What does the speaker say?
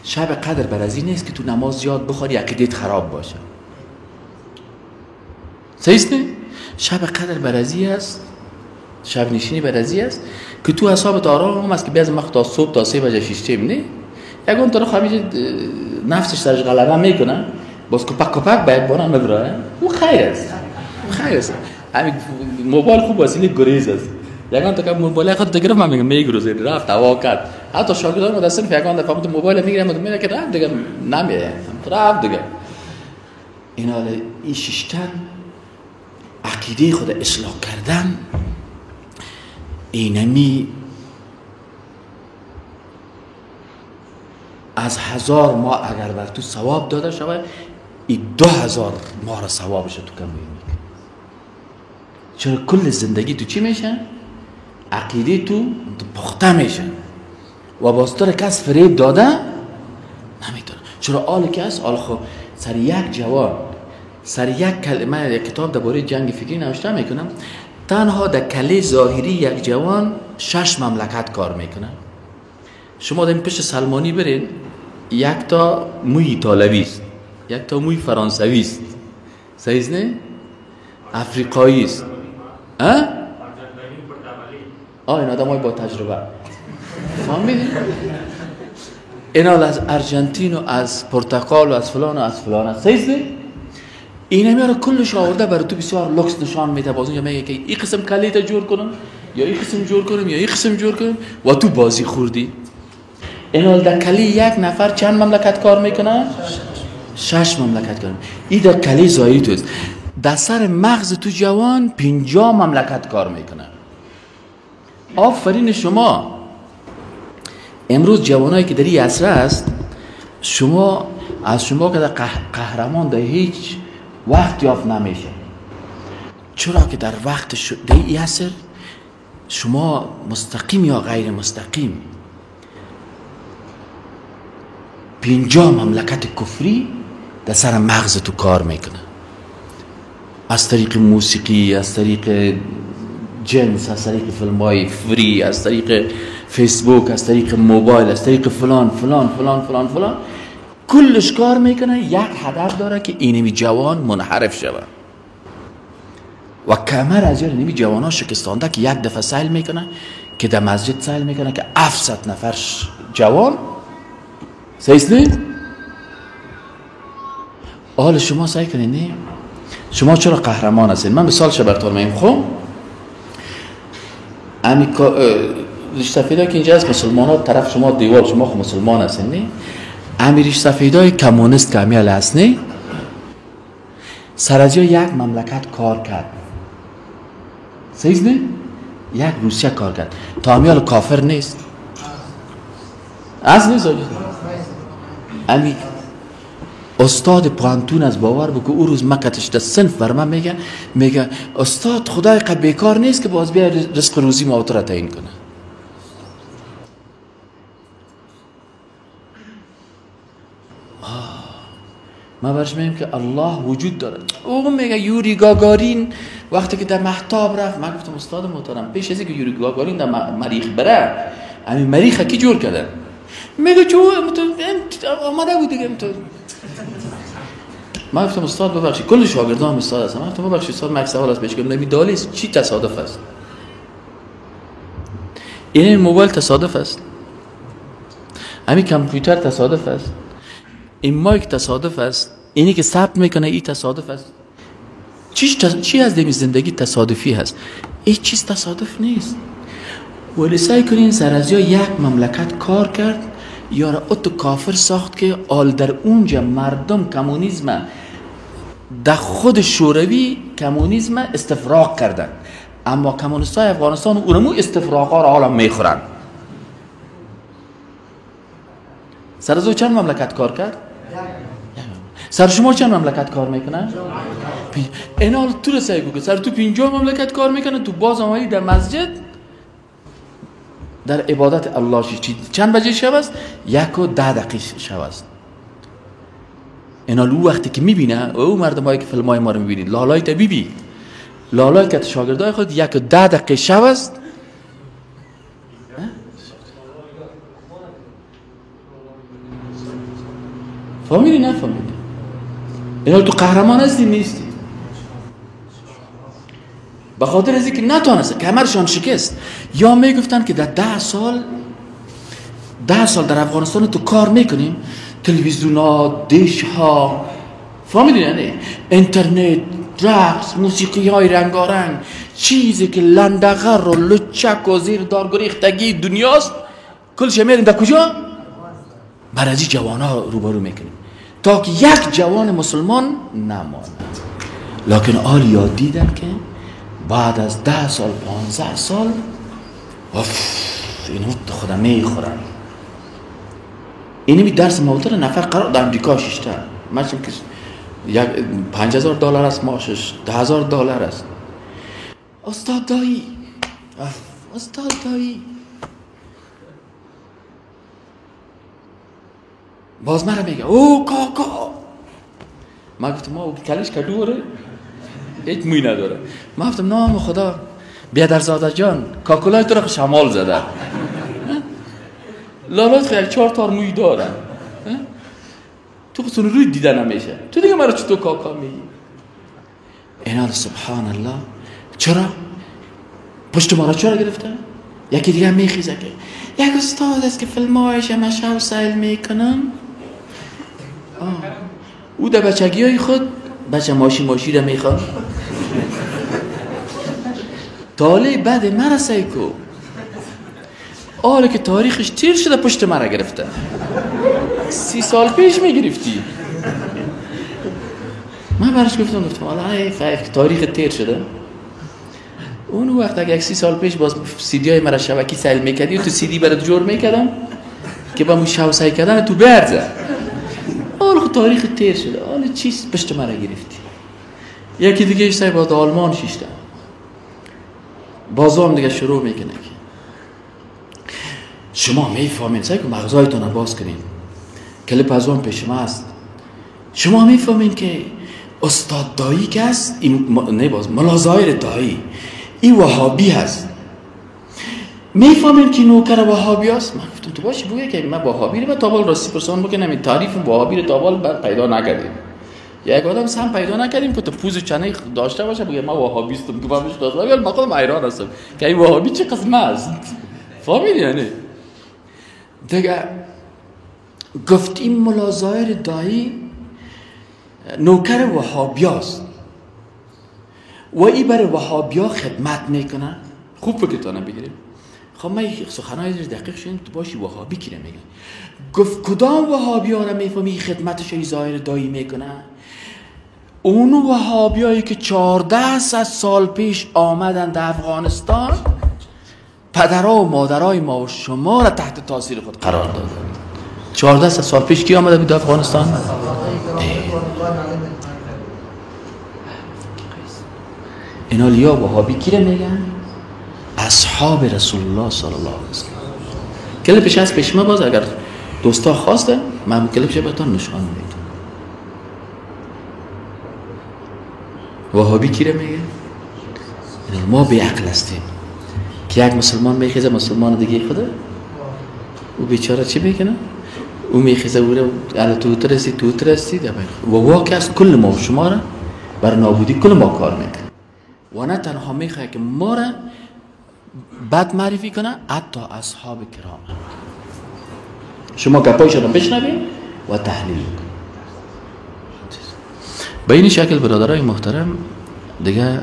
شب قدر بر از این نیست که تو نماز زیاد بخوری عقیدت خراب باشه. صحیح است؟ شب قدر بر از این است، شب نشینی بر از این است که تو حسابت آرام است که بیاز مخ تا صبح تا 3 بجه 6 نه یگان طرف همیشه نفسش سرش غلبه میکنه باز کپک باید بارم ببره. او خیر است، خیر است. همین موبایل خوب وسیله گریز است. یگان تا که موبایل خود دیگه من میگم میگروزه رفت هوا کرد. حتی شاگردان ما دستن یگان دفعه تو موبایل میگیرم و میگه که رفت دیگه نمیاد رفت دیگه. این حالا این ششتن عقیده خود اصلاح کردن اینمی از 1000 ماه اگر بر تو ثواب داده شود این 2000 ماه را ثوابش تو کم میکنه. چرا کل زندگی تو چی میشه؟ عقیده تو پخته میشه و باستر کس فریب داده نمیتونه. چرا آل کس آل خو سر یک جوان سر یک کلمه یک کتاب درباره جنگ فکری نوشته میکنم تنها در کله ظاهری یک جوان 6 مملکت کار میکنه. شما در پشت سلمانی برین یک تا موی ایتالوی است، یک تا موی فرانسوی است، صحیح نه؟ افریقایی است. این آدمای با تجربه فهمیدین؟ اینا از ارژانتین و از پرتغال و از فلان و از فلان است، صحیح نه؟ این همیارو کلش آورده برای تو بسیار لوکس نشان میده. باز اونجا میگه که این قسم کلیت جور کنم یا این قسم جور کنم یا این قسم جور کنم و تو بازی خوردی. این در کلی یک نفر چند مملکت کار میکنه؟ 6 مملکت کار. این در کلی ظاهری تو است. در سر مغز تو جوان 50 مملکت کار میکنه. آفرین شما. امروز جوانایی که در این عصر است شما از شما که در قهرمان در هیچ وقت یافت نمیشه. چرا که در وقت در این عصر شما مستقیم یا غیر مستقیم 50 مملکت کفری در سر مغز تو کار میکنه. از طریق موسیقی، از طریق جنس، از طریق فیلم های فری، از طریق فیسبوک، از طریق موبایل، از طریق فلان فلان فلان فلان فلان کلش کار میکنه. یک هدف داره که اینمی جوان منحرف شود و کمر از اینمی جوان ها شکستانده که یک دفعه سیل میکنه که در مسجد سیل میکنه که 700 نفر جوان صحیح نه؟ حال شما سعی کنید نه؟ شما چرا قهرمان هستین؟ من مثال شبرتان میم خب ریش سفیدایی که اینجا هست مسلمان ها طرف شما دیوار شما خب مسلمان هستین نه؟ امی ریش سفیدای کمونیست که همیال هست نه؟ سر از یک مملکت کار کرد صحیح نه؟ یک روسیه کار کرد تا همیال کافر نیست از نیست امی استاد پانتون از باور بکو او روز مکتش در صنف بر من میگه استاد خدای قد بیکار نیست که باز بیا رزق روزی ما را تعیین کنه. ما برش میگم که الله وجود داره. او میگه یوری گاگارین وقتی که در محتاب رفت من گفتم استاد محترم پیش از اینکه یوری گاگارین در مریخ بره همین مریخ کی جور کرده؟ میگه چون آمده بود دیگه من گفتم استاد ببخشید کل شاگردان استاد هستم. من گفتم ببخشید استاد من سوال است بهش گفتم نمیدالیست چی تصادف است؟ این موبایل تصادف است، همین کامپیوتر تصادف است، این مایک تصادف است، اینی که ثبت میکنه این تصادف است. چی از دمی زندگی تصادفی هست؟ این چیز تصادف نیست. ولی سعی کنین سر از یک مملکت کار کرد یا را اتو کافر ساخت که آل در اونجا مردم کمونیسم در خود شوروی کمونیسم استفراغ کردن اما کمونیست های افغانستان اونمو استفراغ ها را حالا میخورن. سر از چند مملکت کار کرد؟ سر شما چند مملکت کار میکنن؟ اینا تو را سعی کنه سر تو 50 مملکت کار میکنه تو باز آمدی در مسجد در عبادت الله چند بجه شب است؟ 1:10 شب است. اینا لو وقتی که میبینه او مردم هایی که فیلم های ما رو میبینید لالای طبیبی لالای که شاگردای خود 1:10 شب است فهمیدی نه فهمیدی؟ اینا تو قهرمان هستی نیستی. به خاطر از اینکه نتونست کمرشان شکست. یا میگفتن که در 10 سال در افغانستان تو کار میکنیم، تلویزیون ها، دیش ها، فهمیدین یعنی اینترنت، رقص، موسیقی های رنگارنگ، چیزی که لندغر و لچک و زیر دار گریختگی دنیاست، کلش میرین در کجا؟ برای جوان ها روبرو میکنیم تا که یک جوان مسلمان نماند. لکن آل یاد دیدن که بعد از 10 سال 15 سال اینو خودم میخورن. اینمی درس موتور نفر قرار در امریکا ششته ماشین که $5,000 است ماشش، $10,000 است. استاد دایی باز مرا میگه او کاکا. ما گفتم ما کلش کدوره هیچ موی نداره. ما گفتم نام خدا بیادرزاده جان کاکولای تو را شمال زده، لالات خیلی 4 تار موی دارن، تو بسون روی دیده نمیشه، تو دیگه مرا چطور کاکا میگی؟ اینا سبحان الله. چرا؟ پشت ما را چرا گرفته؟ یکی دیگه میخیزه که یک استاد است که فیلمایش مشهو سیل میکنم. او در بچگی های خود بچه ماشی را میخواد تاله بعد مرا سیکو آره که تاریخش تیر شده پشت مرا گرفته. 30 سال پیش میگرفتی. من برش گفتم حالا که تاریخ تیر شده. اون وقت اگه 30 سال پیش باز سیدی های مرا شبکی سیل میکردی و تو سیدی برات جور میکردم که با مو شو سعی کردن تو برزه. حالا خود تاریخ تیر شده، حالا چیز پشت مرا گرفتی. یکی دیگه ایشتای باز آلمان شیشته بازو هم دیگه شروع میکنه که شما میفهمین سعی که مغزایتون رو باز کنین. کلیپ از اون پیش ما هست. شما میفهمین که استاد دایی که هست نه باز ملا ظاهر دایی این وهابی هست. میفهمین که نوکر وهابی هست. من گفتم تو باشی بگه که من وهابی رو تا بال راستی پرسان بکنم این تعریف وهابی رو تا بال پیدا نکردیم. یک آدم سم پیدا نکردیم که تو پوز چنه داشته باشه بگه من وهابیستم که من شناسم. من خودم حیران هستم که این وهابی چه قسمه است. فهمیدی یعنی؟ دیگه گفت این ملا ظاهر دایی نوکر وهابیاست و این برای وهابیا خدمت میکنه. خوب فکرتانه بگیریم. خب من سخنهای دقیق شدیم تو باشی وهابی کی میگه. گفت کدام وهابیا را میفهمی خدمتش ای ظاهر دایی میکنه؟ اون وهابیایی که 1400 سال پیش آمدن در افغانستان پدرها و مادرای ما و شما را تحت تاثیر خود قرار دادن. 1400 سال پیش کی آمده بود افغانستان؟ اینا لیا وهابی کی را میگن؟ اصحاب رسول الله صلی الله علیه وسلم. کلیپش هست پیش ما باز اگر دوستا خواسته من کلیپش بهتون نشان میدم. وهابی کی را میگه؟ ما بی عقل هستیم که یک مسلمان میخیزه مسلمان دیگه خوده او بیچاره چی میکنه؟ او میخیزه او را تو ترسید و واقع است کل ما و شما را بر نابودی کل ما کار میکنه و نه تنها میخواه که ما را بد معرفی کنه حتی اصحاب کرام. شما گپایشان را بشنوید و تحلیل کنید. به این شکل برادرای محترم دیگه